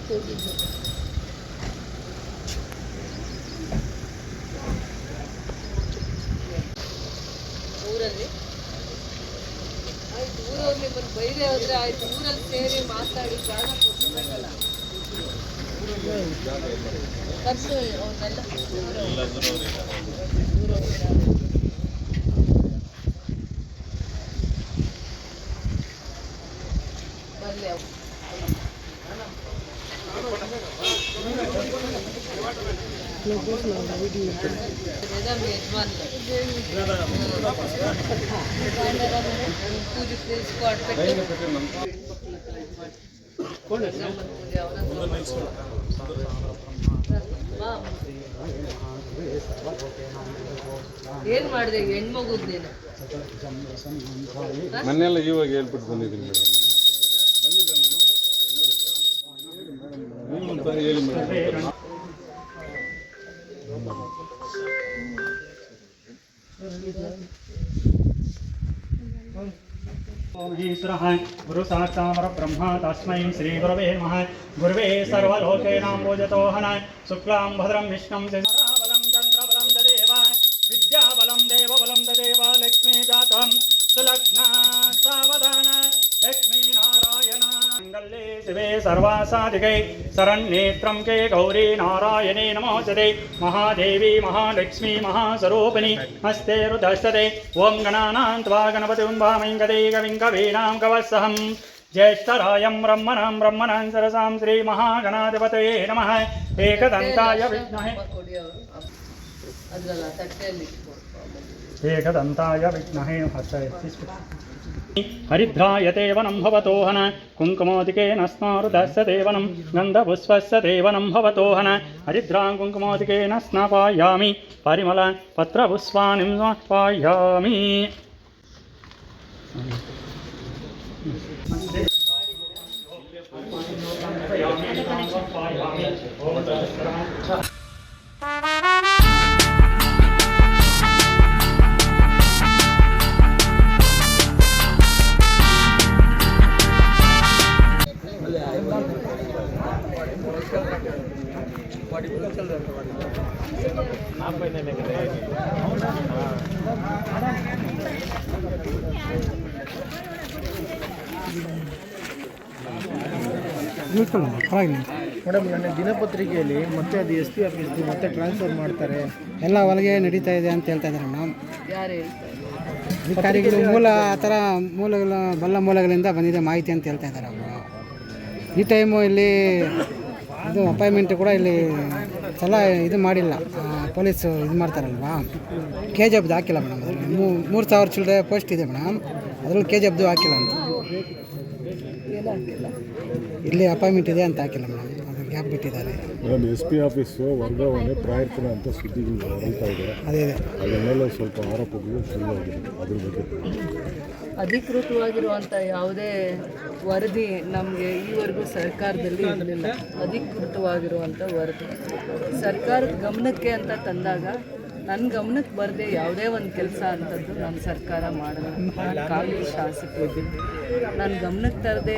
ಊರಲ್ಲಿ ಆಯ್ತು, ಊರವ್ರು ನಿಮ್ಮನ್ನು ಬೈರೆ ಹೋದ್ರೆ ಆಯ್ತು, ಊರಲ್ಲಿ ಸೇರಿ ಮಾತಾಡಿ ಜಾಗ ಕೊಡ್ಬೇಕಲ್ಲ. ಖರ್ಚು ಅವನ್ನೆಲ್ಲ ಬರಲಿ ಅವು పూజ తెలుసుకో ಏನ್ ಮಾಡಿದೆ ಹೆಣ್ಮಗುಗ್ ನೀನು ಮನೆಯಲ್ಲ ಇವಾಗ ಹೇಳ್ಬಿಟ್ಟು ಬಂದಿದ್ದೀನಿ ಮೇಡಮ್. ಹೇಳಿ ಮೇಡಮ್. ईश्वरः गुरु साक्षात् ब्रह्म तस्मै श्री गुरवे नमः। गुरवे सर्वलोकेनां पूजतोहन शुक्लां भद्रं विष्णुं बलं चन्द्रबलं तदेव विद्याबलं देवबलं तदेव लक्ष्मी जातं सुलग्ना सावधान लक्ष्मी नारायण मङ्गले शिवे सर्वासाधिके शरण्येत्रं के गौरी नारायणे नमोऽस्तुते महादेवी महालक्ष्मी महास्वरूपिणी हस्ते रुदस्तते ओं गणानां त्वा गणपतिं वामैं कवीनां कवत्सहं ज्येष्ठरायं ब्रह्मणां सरसां श्री महागणाधिपतये नमः। एकदन्ताय विद्महे हरिद्रायते वनं भवतोहन कुङ्कुमोदिकेन स्नारुदस्य वनं गन्धपुष्पस्य वनं भवतोहन हरिद्रां कुङ्कुमोदिकेन स्नापयामि परिमल पत्रपुष्पाणि स्नापयामि। ಮೇಡಮ್, ನನ್ನ ದಿನಪತ್ರಿಕೆಯಲ್ಲಿ ಮತ್ತೆ ಅದು SP ಆಫೀಸ್ಗೆ ಮತ್ತೆ ಟ್ರಾನ್ಸ್ಫರ್ ಮಾಡ್ತಾರೆ, ಎಲ್ಲ ಒಳಗೆ ನಡೀತಾ ಇದೆ ಅಂತ ಹೇಳ್ತಾ ಇದ್ದಾರೆ ಮೇಡಮ್. ಯಾರು ಅಧಿಕಾರಿಗಳು ಮೂಲ ಆ ಥರ ಮೂಲಗಳಿಂದ ಬಂದಿದೆ ಮಾಹಿತಿ ಅಂತ ಹೇಳ್ತಾ ಇದ್ದಾರೆ ಅವರು. ಈ ಟೈಮು ಇಲ್ಲಿ ಇದು ಅಪಾಯಿಂಟ್ಮೆಂಟ್ ಕೂಡ ಇಲ್ಲಿ ಸಲ ಇದು ಮಾಡಿಲ್ಲ, ಪೊಲೀಸು ಇದು ಮಾಡ್ತಾರಲ್ವಾ, KGFದು ಹಾಕಿಲ್ಲ ಮೇಡಮ್. ಅದರಲ್ಲಿ 3000 ಚಿಲ್ಲರೆ ಪೋಸ್ಟ್ ಇದೆ ಮೇಡಮ್, ಅದರಲ್ಲಿ KGFದು ಹಾಕಿಲ್ಲ ಅಂತ. ಇಲ್ಲಿ ಅಪಾಯಿಂಟ್ಮೆಂಟ್ ಇದೆ ಅಂತ ಹಾಕಿಲ್ಲ ಮೇಡಮ್, ಅದು ಗ್ಯಾಪ್ ಬಿಟ್ಟಿದ್ದಾರೆ ಮೇಡಮ್. SP ಆಫೀಸು ವರ್ಗಾವಣೆ ಪ್ರಾಯರ್ತನ ಅಂತ ಸುದ್ದಿಗಳು ಹೇಳ್ತಾ ಇದ್ದಾರೆ. ಅದೇ ಅದರ ಮೇಲೆ ಸ್ವಲ್ಪ ಆರೋಪಗಳು ಶುರುವಾಗಿದೆ. ಅದ್ರ ಬಗ್ಗೆ ಅಧಿಕೃತವಾಗಿರುವಂಥ ಯಾವುದೇ ವರದಿ ನಮಗೆ ಈವರೆಗೂ ಸರ್ಕಾರದಲ್ಲಿ ಇರಲಿಲ್ಲ. ಅಧಿಕೃತವಾಗಿರುವಂಥ ವರದಿ ಸರ್ಕಾರದ ಗಮನಕ್ಕೆ ಅಂತ ತಂದಾಗ ನನ್ನ ಗಮನಕ್ಕೆ ಬರದೆ ಯಾವುದೇ ಒಂದು ಕೆಲಸ ಅಂಥದ್ದು ನಮ್ಮ ಸರ್ಕಾರ ಮಾಡಲ್ಲ. ನಾನು ಖಾಲಿ ಶಾಸಕರಿದ್ದೀನಿ, ನನ್ನ ಗಮನಕ್ಕೆ ತರದೆ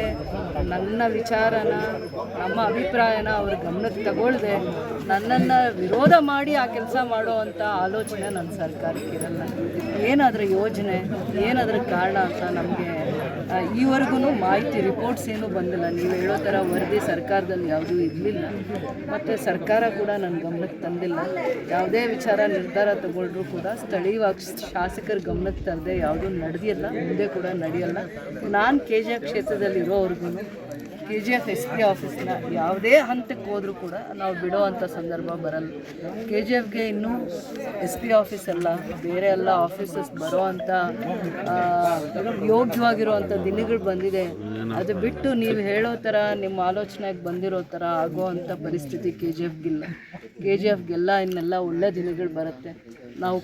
ನನ್ನ ವಿಚಾರನ ನಮ್ಮ ಅಭಿಪ್ರಾಯನ ಅವ್ರ ಗಮನಕ್ಕೆ ತಗೊಳ್ಳದೆ ನನ್ನನ್ನು ವಿರೋಧ ಮಾಡಿ ಆ ಕೆಲಸ ಮಾಡುವಂಥ ಆಲೋಚನೆ ನನ್ನ ಸರ್ಕಾರಕ್ಕೆ ಇರಲ್ಲ. ಏನಾದರೂ ಯೋಜನೆ ಏನಾದರೂ ಕಾರಣ ಅಂತ ನಮಗೆ ಈವರೆಗೂ ಮಾಹಿತಿ ರಿಪೋರ್ಟ್ಸ್ ಏನೂ ಬಂದಿಲ್ಲ. ನೀವು ಹೇಳೋ ಥರ ವರದಿ ಸರ್ಕಾರದಲ್ಲಿ ಯಾವುದೂ ಇರಲಿಲ್ಲ, ಮತ್ತು ಸರ್ಕಾರ ಕೂಡ ನನ್ನ ಗಮನಕ್ಕೆ ತಂದಿಲ್ಲ. ಯಾವುದೇ ವಿಚಾರ ನಿರ್ಧಾರ ತಗೊಂಡ್ರೂ ಕೂಡ ಸ್ಥಳೀಯವಾಗಿ ಶಾಸಕರ ಗಮನಕ್ಕೆ ತರದೆ ಯಾವುದೂ ನಡೆದಿಲ್ಲ, ಮುಂದೆ ಕೂಡ ನಡೆಯಲ್ಲ. ನಾನು KGF ಕ್ಷೇತ್ರದಲ್ಲಿರೋವರೆಗೂ KGF SP ಆಫೀಸ್ನ ಯಾವುದೇ ಹಂತಕ್ಕೆ ಹೋದರೂ ಕೂಡ ನಾವು ಬಿಡೋವಂಥ ಸಂದರ್ಭ ಬರಲ್ಲ. KGFಗೆ ಇನ್ನೂ SP ಆಫೀಸ್ ಅಲ್ಲ, ಬೇರೆ ಎಲ್ಲ ಆಫೀಸಸ್ ಬರೋವಂಥ ಯೋಗ್ಯವಾಗಿರುವಂಥ ದಿನಗಳು ಬಂದಿದೆ. ಅದು ಬಿಟ್ಟು ನೀವು ಹೇಳೋ ಥರ ನಿಮ್ಮ ಆಲೋಚನೆಗೆ ಬಂದಿರೋ ಥರ ಆಗೋವಂಥ ಪರಿಸ್ಥಿತಿ KGFಗೆಲ್ಲ ಇನ್ನೆಲ್ಲ ಒಳ್ಳೆ ದಿನಗಳು ಬರುತ್ತೆ. ನಾವು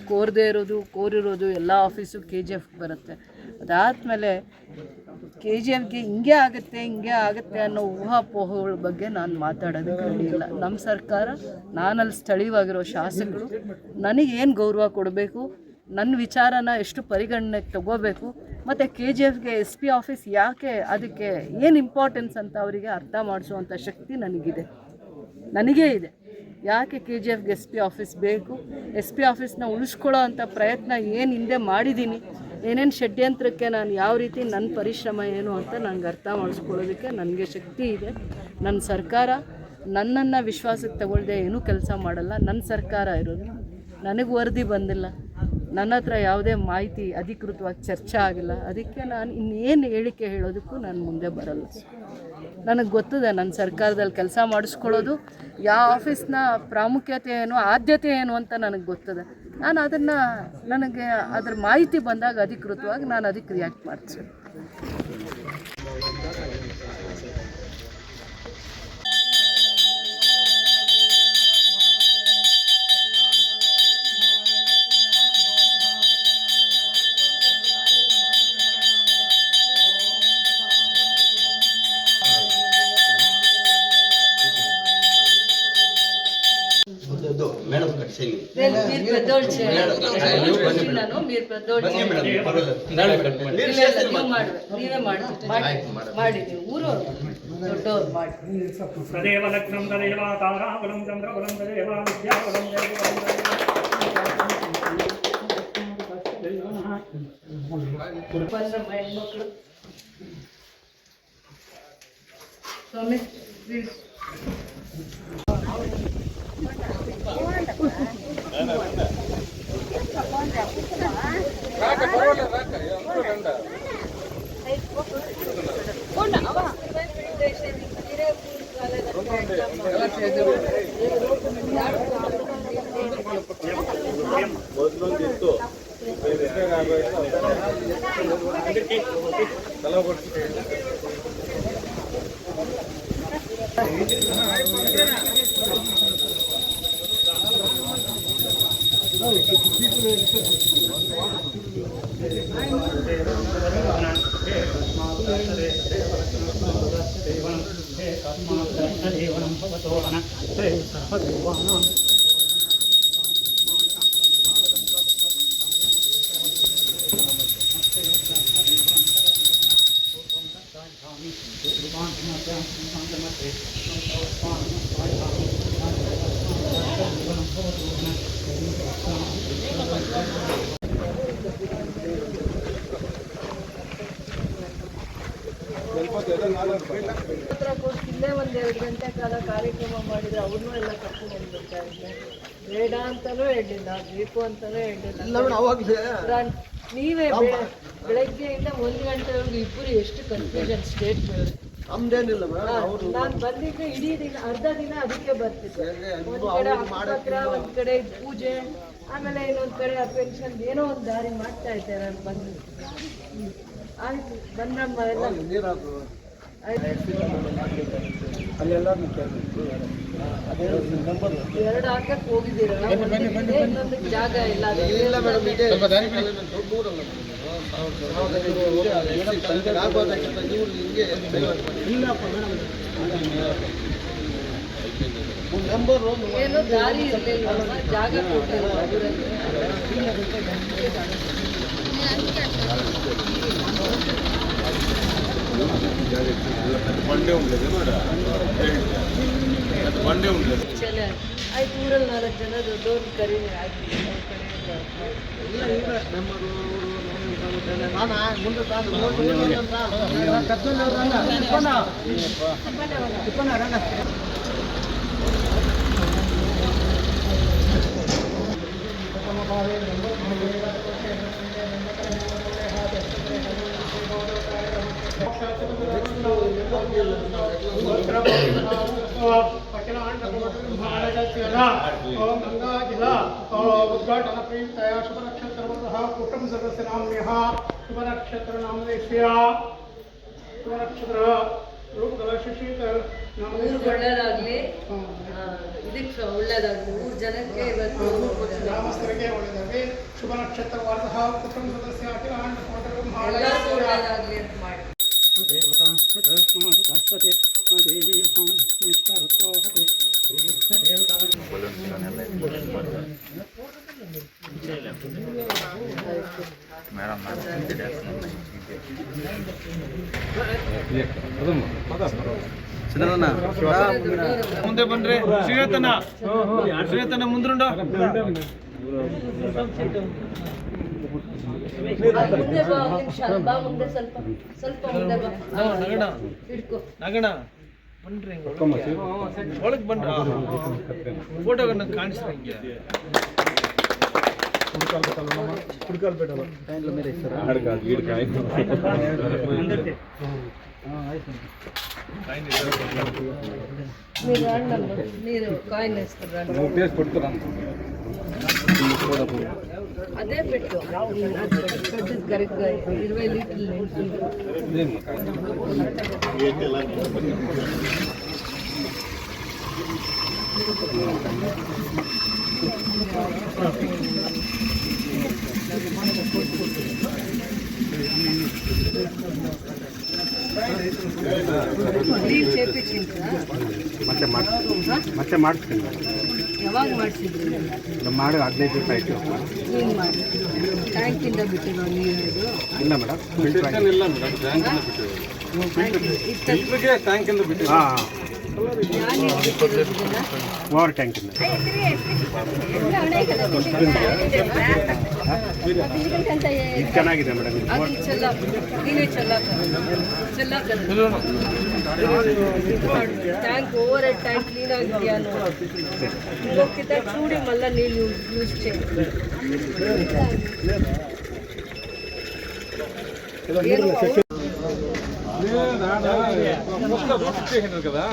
ಕೋರಿರೋದು ಎಲ್ಲ ಆಫೀಸು KGF ಬರುತ್ತೆ. ಅದಾದಮೇಲೆ KGFಗೆ ಹಿಂಗೆ ಆಗುತ್ತೆ ಅನ್ನೋ ಊಹಾಪೋಹಗಳ ಬಗ್ಗೆ ನಾನು ಮಾತಾಡೋದಕ್ಕೆ ರೆಡಿ ಇಲ್ಲ. ನಮ್ಮ ಸರ್ಕಾರ, ನಾನಲ್ಲಿ ಸ್ಥಳೀಯವಾಗಿರೋ ಶಾಸಕರು ನನಗೇನು ಗೌರವ ಕೊಡಬೇಕು, ನನ್ನ ವಿಚಾರನ ಎಷ್ಟು ಪರಿಗಣನೆಗೆ ತಗೋಬೇಕು, ಮತ್ತು KGFಗೆ SP ಆಫೀಸ್ ಯಾಕೆ, ಅದಕ್ಕೆ ಏನು ಇಂಪಾರ್ಟೆನ್ಸ್ ಅಂತ ಅವರಿಗೆ ಅರ್ಥ ಮಾಡಿಸುವಂಥ ಶಕ್ತಿ ನನಗೇ ಇದೆ. ಯಾಕೆ KGFಗೆ SP ಆಫೀಸ್ ಬೇಕು, SP ಆಫೀಸ್ನ ಉಳಿಸ್ಕೊಳ್ಳೋ ಅಂಥ ಪ್ರಯತ್ನ ಏನು ಹಿಂದೆ ಮಾಡಿದ್ದೀನಿ, ಏನೇನು ಷಡ್ಯಂತ್ರಕ್ಕೆ ನಾನು ಯಾವ ರೀತಿ ನನ್ನ ಪರಿಶ್ರಮ ಏನು ಅಂತ ನನಗೆ ಅರ್ಥ ಮಾಡಿಸ್ಕೊಳ್ಳೋದಕ್ಕೆ ನನಗೆ ಶಕ್ತಿ ಇದೆ. ನನ್ನ ಸರ್ಕಾರ ನನ್ನನ್ನು ವಿಶ್ವಾಸಕ್ಕೆ ತಗೊಳ್ಳದೆ ಏನೂ ಕೆಲಸ ಮಾಡಲ್ಲ. ನನ್ನ ಸರ್ಕಾರ ಇರೋದು, ನನಗೆ ವರದಿ ಬಂದಿಲ್ಲ, ನನ್ನ ಹತ್ರ ಯಾವುದೇ ಮಾಹಿತಿ ಅಧಿಕೃತವಾಗಿ ಚರ್ಚೆ ಆಗಿಲ್ಲ. ಅದಕ್ಕೆ ನಾನು ಇನ್ನೇನು ಹೇಳಿಕೆ ಹೇಳೋದಕ್ಕೂ ನಾನು ಮುಂದೆ ಬರಲ್ಲ. ನನಗೆ ಗೊತ್ತಿದೆ ನನ್ನ ಸರ್ಕಾರದಲ್ಲಿ ಕೆಲಸ ಮಾಡಿಸ್ಕೊಳ್ಳೋದು ಯಾವ ಆಫೀಸ್ನ ಪ್ರಾಮುಖ್ಯತೆ ಏನು, ಆದ್ಯತೆ ಏನು ಅಂತ ನನಗೆ ಗೊತ್ತಿದೆ. ನಾನು ನನಗೆ ಅದರ ಮಾಹಿತಿ ಬಂದಾಗ ಅಧಿಕೃತವಾಗಿ ನಾನು ಅದಕ್ಕೆ ರಿಯಾಕ್ಟ್ ಮಾಡ್ತೀನಿ. ತದೇವ ಲಗ್ನಂ ತದೇವ ತಾರಾಬಲಂ ಚಂದ್ರಬಲಂ ತದೇವ ವಿದ್ಯಾಬಲಂ ಹೆಣ್ಮಕ್ಳು ಸ್ವಾಮಿ ಇಲ್ಲೇ 1-2 ಗಂಟೆ ಕಾಲ ಕಾರ್ಯಕ್ರಮ ಮಾಡಿದರೆ ಅವ್ರನ್ನೂ ಎಲ್ಲ ಕರ್ಕೊಂಡು ಬಂದ್ಬಿಡ್ತಾ ಇದ್ದೆ. ಬೇಡ ಅಂತಲೂ ಹೇಳಿಲ್ಲ, ಬೇಕು ಅಂತಲೂ ಹೇಳಿಲ್ಲ. ನೀವೇ ಬೆಳಗ್ಗೆಯಿಂದ 1 ಗಂಟೆವರೆಗೂ ಇಬ್ಬರು ಎಷ್ಟು ಕನ್ಫ್ಯೂಷನ್ ಸ್ಟೇಟ್ ನಮ್ದೇನಿಲ್ಲ. ನಾನು ಬಂದಿದ್ದೆ ಇಡೀ ದಿನ, ಅರ್ಧ ದಿನ ಅದಕ್ಕೆ ಬರ್ತಿದ್ದೆ. ಒಂದು ಕಡೆ ಹಕ್ಕುಪತ್ರ, ಒಂದು ಕಡೆ ಪೂಜೆ, ಆಮೇಲೆ ಇನ್ನೊಂದು ಕಡೆ ಪೆನ್ಷನ್ ಏನೋ ಒಂದು ದಾರಿ ಮಾಡ್ತಾ ಇದ್ದೆ. ನಾನು ಬಂದಿದ್ದೆ. ಆಯ್ತು, ಬಂದಮ್ಮ ಎಲ್ಲ ಎರಡು ಹಾಕಕ್ಕೆ ಹೋಗಿದ್ದೀರಾ? ಇನ್ನೊಂದು ಜಾಗ ಇಲ್ಲ. ಏನು ದಾರಿ ಇರಲಿಲ್ಲ, ಜಾಗ ಕೊಟ್ಟಿಲ್ಲ. ಆಯ್ತು, ಊರಲ್ಲಿ 4 ಜನ ದೊಡ್ಡವ್ರು ಕರಿ ओम गंगा जिला उद्घाटन प्रीतया शुभ नक्षत्र कुटुंब सदस्य नाम्यः शुभ नक्षत्र नामदेश्य शुभ नक्षत्र ರೂಪಗಳ ಶಿಶಿಕರ್ ಒಳ್ಳೆಯದಾಗಲಿ, ಇದಕ್ಕೆ ಒಳ್ಳೆಯದಾಗಲಿ, 3 ಜನಕ್ಕೆ ಇವತ್ತು ಗ್ರಾಮಸ್ಥರಿಗೆ ಒಳ್ಳೆಯದಾಗಲಿ. ಶುಭ ನಕ್ಷತ್ರ ವಾರ್ಧಃ ಕುಟುಂಬ ಸದಸ್ಯ ಅಖಿಲಾಂಡ ಎಲ್ಲರಿಗೂ ಒಳ್ಳೆಯದಾಗಲಿ ಅಂತ ಮಾಡಿ. ಮೇಡಮ್ ಮುಂದೆ ಬಂದ್ರೆ ಶ್ರೀರತನ ಮುಂದ್ರುಂಡ ಮುಂದೆ ಬಾ, ಒಂದ್ ನಿಮಿಷ ಬಾ, ಮುಂದೆ ಸ್ವಲ್ಪ ಮುಂದೆ ಬಾ. ನಗಣ ಹಿಡ್ಕೊ. ನಗಣ ಬನ್ರಿ ಒಳಗೆ ಬನ್ರಿ ಫೋಟೋಗಳನ್ನ ಕಾಣಿಸ್ರಿ ಹಿಂಗೆ మీరు రండి, మీరు కాయిన్ వేస్తారు. అదే పెట్టు, పెట్టు కరెక్ట్గా 20 లీటర్లు నింపుతుంది. ನೀವು చేపించిందా? ಮತ್ತೆ ಮಾಡಿಸ್ತೀನಿ. ಯಾವಾಗ ಮಾಡಿಸಿದ್ರಿ? ಮಾಡಿ 15 ದಿವಸ ಆಯಿತು. ಏನು ಮಾಡಿ ಟ್ಯಾಂಕಿಂದ ಬಿಟ್ಟಿರೋ ನೀರು ಇದು? ಇಲ್ಲ ಮೇಡಮ್, ಫಿಲ್ಟರ್ ಇಲ್ಲ ಮೇಡಮ್, ಟ್ಯಾಂಕಿಂದ ಬಿಟ್ಟು. ಹಾಂ, ನಾನು ಬಿಟ್ಟಿರೋದನ್ನ ಓವರ್ ಟ್ಯಾಂಕಿಂದ. ಇದು ಚೆನ್ನಾಗಿದೆ ಮೇಡಮ್. ಅದು ನೀನೇ tank over head tank clean ಆಗಿದೆಯా ನೋಡಿ. ఇంకొకటి చూడి మళ్ళీ నీళ్ళు యూజ్ చేయండి. కదా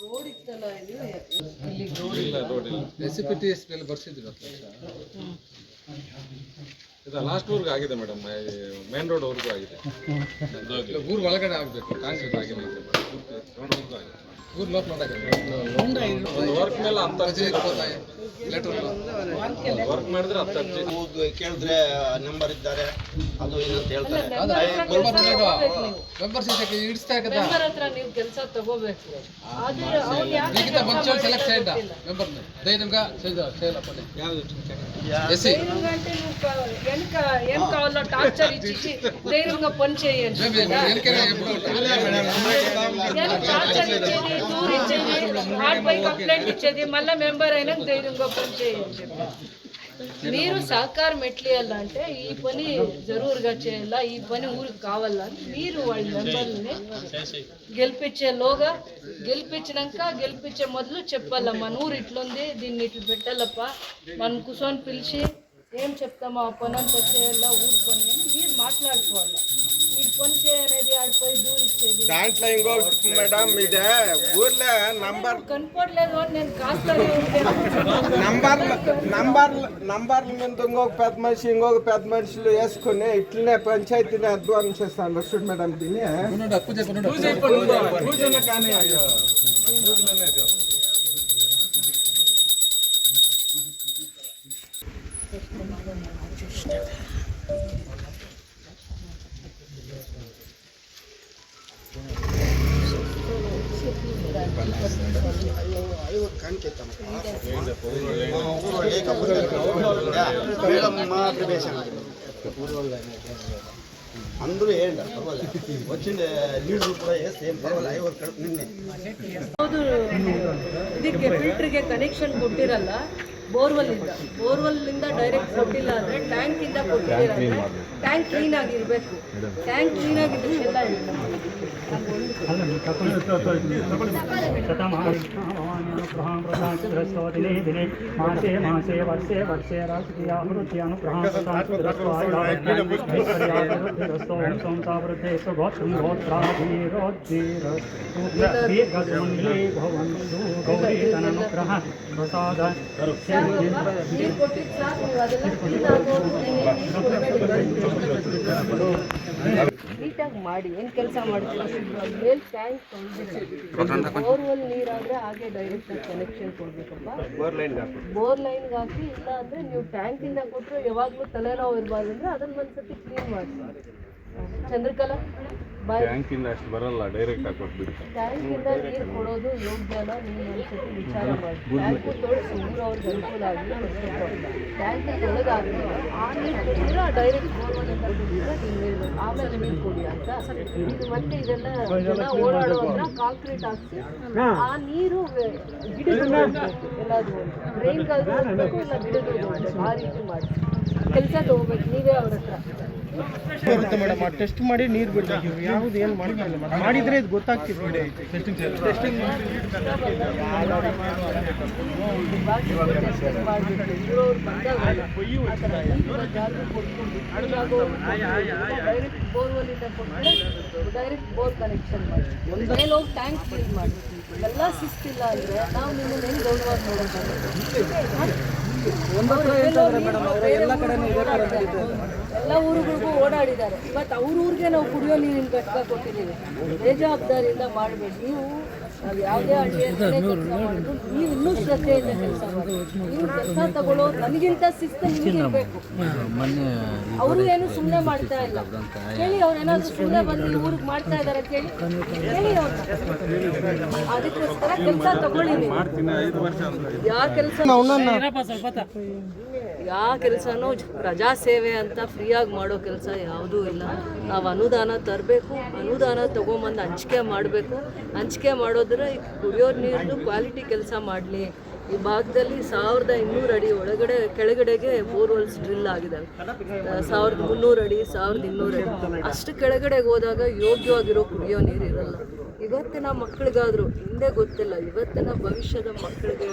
ರೋಡ್ ಇತ್ತಲ್ಲ ಇದು ರೆಸಿಪಿಟಿ ಸ್ಮೆಲ್ ಬರ್ಸಿದ್ರು ಇದು ಲಾಸ್ಟ್ ಊರ್ಗೆ ಆಗಿದೆ ಮೇಡಮ್, ಮೇನ್ ರೋಡ್ ವರ್ಗೂ ಆಗಿದೆ. ಊರ್ ಒಳಗಡೆ ಆಗಬೇಕು, ಕಾಂಕ್ರೀಟ್ ಆಗಿಲ್ಲ. ಊರ್ ಲೋಕ್ ವರ್ಕ್ ಮೇಲೆ 10 ಅರ್ಜಿ ವರ್ಕ್ ಮಾಡಿದ್ರೆ 10 ಅರ್ಜಿ ಕೇಳಿದ್ರೆ ನಂಬರ್ ಇದ್ದಾರೆ ಅದು ಏನಂತ ಹೇಳ್ತಾರೆ. ಮೆಂಬರ್ ಹತ್ರ ನೀವು ಕೆಲಸ ತಗೋಬೇಕು. ఏం కావాలో టార్చర్ ఇచ్చి ధైర్యంగా పని చేయండి. టార్చర్ ఇచ్చేది, టూర్ ఇచ్చేది, ఆడిపై కంప్లైంట్ ఇచ్చేది, మళ్ళీ మెంబర్ అయినా ధైర్యంగా పని చేయండి. మీరు సహకారం ఎట్లేయాలంటే ఈ పని జరూరుగా చేయాలా, ఈ పని ఊరికి కావాలని మీరు వాళ్ళ మెంబర్ని గెలిపించే మొదలు చెప్పాల, మన ఊరు ఇట్లుంది, దీన్ని ఇట్లా పెట్టాలప్ప, మనం కూర్చొని పిలిచి ఏం చెప్తామో ఆ పని అంతా చేయాలా, ఊరు పని అని మీరు మాట్లాడుకోవాలి. ఈ పని చేయనేది ఆడిపోయి దూరం ఇచ్చేది. దాంట్లో ఇంకొకటి మేడం, ఇదే ఊర్లో నంబర్ కనపడలేదు అని నేను కాస్తానే ఉంటాను. నంబర్ల మీద ఇంకొక పెద్ద మనుషులు వేసుకుని ఇట్లనే పంచాయతీని అధ్వానం చేస్తాను చూడు మేడం. దీన్ని కానీ అందరూ ఏంటి వచ్చిండే నీళ్ళు కూడా వేస్తే ఏం పర్వాలేదు. 5 కడుపు నిన్నే ಹೌದು, ಇದಕ್ಕೆ ಫಿಲ್ಟರ್ಗೆ ಕನೆಕ್ಷನ್ ಕೊಟ್ಟಿರಲ್ಲ, ಬೋರ್ವೆಲ್ಲಿಂದ ಡೈರೆಕ್ಟ್ ಕೊಟ್ಟಿಲ್ಲ ಅಂದರೆ ಟ್ಯಾಂಕಿಂದ ಕೊಟ್ಟಿದ್ದೀರ. ಟ್ಯಾಂಕ್ ಕ್ಲೀನ್ ಆಗಿರಬೇಕು. ಟ್ಯಾಂಕ್ ಕ್ಲೀನ್ ಆಗಿದ್ದಕ್ಕೆಲ್ಲ ದಿನೇ ದಿನೇ ಮಾಸೆ ಮಾಸೆ ವರ್ಷೆ ವರ್ಷೆ ರಾಜಕೀಯ ಅಭಿವೃದ್ಧಿ ಅನುಗ್ರಹ ಸಂತಾವೃದ್ಧೆ ಗೋತ್ರಾಧೀರೋದ್ದೀರೇ ಭವಂತು ಗೌರಿ ತನನುಗ್ರಹ ಪ್ರಸಾದ. ನೀರು ಕೊಟ್ಟಿದ್ದು ಸಾಕು, ಅದೆಲ್ಲ ಕ್ಲೀನ್ ಆಗೋದು. ನೀಟಾಗಿ ಮಾಡಿ. ಏನು ಕೆಲಸ ಮಾಡ್ತೀರಾ? ಮೇಲ್ ಟ್ಯಾಂಕ್ ತೊಳೆದಿಟ್ಟು ಬೋರ್ವೆಲ್ ನೀರಾದರೆ ಹಾಗೆ ಡೈರೆಕ್ಟಾಗಿ ಕನೆಕ್ಷನ್ ಕೊಡಬೇಕಪ್ಪ. ಬೋರ್ ಲೈನ್ಗೆ ಹಾಕಿ, ಇಲ್ಲ ಅಂದರೆ ನೀವು ಟ್ಯಾಂಕಿಂದ ಕೊಟ್ಟರೆ ಯಾವಾಗಲೂ ತಲೆನೋವು ಇರಬಾರ್ದು ಅಂದರೆ ಅದನ್ನು ಒಂದ್ಸತಿ ಕ್ಲೀನ್ ಮಾಡಿ. ಚಂದ್ರಕಲಾ ಬಾಯ್, ಟ್ಯಾಂಕಿಂದ ಅಷ್ಟು ಬರಲ್ಲ, ಡೈರೆಕ್ಟ್ ಆಗಿ ಕೊಟ್ಬಿಡ್ತಾರೆ. ಟ್ಯಾಂಕಿಂದ ನೀರು ಕೊಡೋದು ಯೋಗ್ಯನ ನೀವು ಒಂದ್ಸತಿ ವಿಚಾರ ಮಾಡಿ. ಟ್ಯಾಂಕು ತೊಳೆಸಿ ಊರವ್ರಿಗೆ ಅನುಕೂಲ ಆಗಲಿ. ಟ್ಯಾಂಕ್ ತೊಳೆದಾಗಲಿ ಆ ನೀರು ಕೊಟ್ಟಿದ್ರೆ ಡೈರೆಕ್ಟ್ ಬೋರ್ವೆಲಿಂದ ಕೊಟ್ಟಿದ್ರೆ ನೀವು ಹೇಳ್ಬೇಕು ಆಮೇಲೆ ನೀರು ಕೊಡಿ ಅಂತ. ಇದು ಮತ್ತೆ ಇದೆಲ್ಲ ಜನ ಓಡಾಡುವಾಗ ಕಾಂಕ್ರೀಟ್ ಹಾಕಿ ಆ ನೀರು ಗಿಡಗಳು ಎಲ್ಲಾದರೂ ಡ್ರೈನ್ಗಾದ್ರೂ ಹೋಗ್ಬೇಕು, ಇಲ್ಲ ಗಿಡಗಳು ಹೋಗ್ಬೇಕು. ಆ ರೀತಿ ಮಾಡಿ ಕೆಲಸ ತೊಗೋಬೇಕು ನೀವೇ ಅವ್ರ ಹತ್ರ. ಬರುತ್ತೆ ಮೇಡಮ್, ಟೆಸ್ಟ್ ಮಾಡಿ ನೀರು ಬಿಡ್ಬೇಕು. ಯಾವುದು ಏನು ಮಾಡ್ತಿಲ್ಲ, ಮಾಡಿದರೆ ಇದು ಗೊತ್ತಾಗ್ತಿದೆ. ಟೆಸ್ಟಿಂಗ್ ಡೈರೆಕ್ಟ್ ಬೋರ್ವೆಲಿಂದ ಕೊಟ್ಟು ಡೈರೆಕ್ಟ್ ಬೋರ್ ಕನೆಕ್ಷನ್ ಮಾಡಿ. ಮೇಲೆ ಹೋಗಿ ಟ್ಯಾಂಕ್ ಫಿಲ್ ಮಾಡಿ. ಎಲ್ಲ ಶಿಸ್ತಿಲ್ಲ ಅಂದರೆ ನಾವು ನಿಮ್ಮನ್ನು ಹೆಂಗೆ ಗೌರವ ನೋಡೋದು? ಎಲ್ಲ ಊರುಗಳಿಗೂ ಓಡಾಡಿದ್ದಾರೆ. ಬಟ್ ಅವ್ರ ಊರಿಗೆ ನಾವು ಕುಡಿಯೋ ನೀರಿನ ಘಟಕ ಕೊಟ್ಟಿದ್ದೀವಿ. ಬೇಜವಾಬ್ದಾರಿಯಿಂದ ಮಾಡಬೇಡಿ. ನೀವು ಯಾವುದೇ ಅಡುಗೆ ಮಾಡಿದ್ರು ನೀವು ಇನ್ನೂ ಶ್ರದ್ಧೆಯಿಂದ ಕೆಲಸ ಮಾಡಿ. ನೀವು ಕೆಲಸ ತಗೊಳ್ಳೋ ನನಗಿಂತ ಶಿಸ್ತು ನಿಮಗಿರಬೇಕು. ಅವರು ಏನು ಸುಮ್ಮನೆ ಮಾಡ್ತಾ ಇಲ್ಲ. ಕೇಳಿ, ಅವ್ರು ಏನಾದರೂ ಸುಮ್ಮನೆ ಬಂದು ಊರಿಗೆ ಮಾಡ್ತಾ ಇದ್ದಾರೆ ಕೇಳಿ ಅವ್ರನ್ನ. ಅದಕ್ಕೋಸ್ಕರ ಕೆಲಸ ತಗೊಳ್ಳಿ. ಯಾವ ಕೆಲಸನೂ ಪ್ರಜಾ ಸೇವೆ ಅಂತ ಫ್ರೀಯಾಗಿ ಮಾಡೋ ಕೆಲಸ ಯಾವುದೂ ಇಲ್ಲ. ನಾವು ಅನುದಾನ ತರಬೇಕು, ಅನುದಾನ ತೊಗೊಂಬಂದು ಹಂಚಿಕೆ ಮಾಡಬೇಕು. ಹಂಚಿಕೆ ಮಾಡೋದ್ರೆ ಕುಡಿಯೋ ನೀರಿನ ಕ್ವಾಲಿಟಿ ಕೆಲಸ ಮಾಡಲಿ. ಈ ಭಾಗದಲ್ಲಿ 1200 ಅಡಿ ಒಳಗಡೆ ಕೆಳಗಡೆಗೆ ಬೋರ್ವೆಲ್ಸ್ ಡ್ರಿಲ್ ಆಗಿದ್ದಾವೆ. 1300 ಅಡಿ 1200 ಅಡಿ ಅಷ್ಟು ಕೆಳಗಡೆಗೆ ಹೋದಾಗ ಯೋಗ್ಯವಾಗಿರೋ ಕುಡಿಯೋ ನೀರು ಇರಲ್ಲ. ಇವತ್ತಿನ ಮಕ್ಕಳಿಗಾದರೂ ಹಿಂದೆ ಗೊತ್ತಿಲ್ಲ, ಇವತ್ತಿನ ಭವಿಷ್ಯದ ಮಕ್ಕಳಿಗೆ